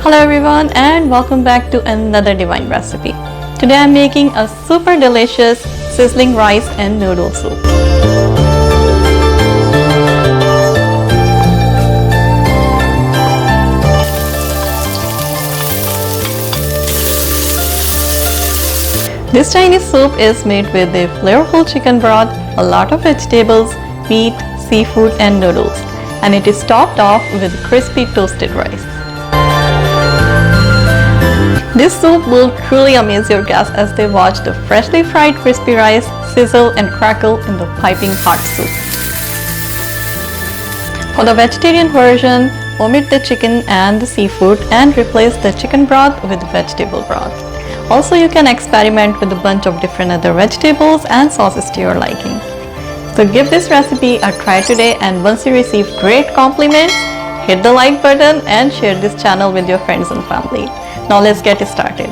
Hello everyone and welcome back to another divine recipe. Today I'm making a super delicious sizzling rice and noodle soup. This Chinese soup is made with a flavorful chicken broth, a lot of vegetables, meat, seafood and noodles, and it is topped off with crispy toasted rice. This soup will truly amaze your guests as they watch the freshly fried crispy rice sizzle and crackle in the piping hot soup. For the vegetarian version, omit the chicken and the seafood and replace the chicken broth with vegetable broth. Also, you can experiment with a bunch of different other vegetables and sauces to your liking. So give this recipe a try today, and once you receive great compliments, hit the like button and share this channel with your friends and family. Now let's get started.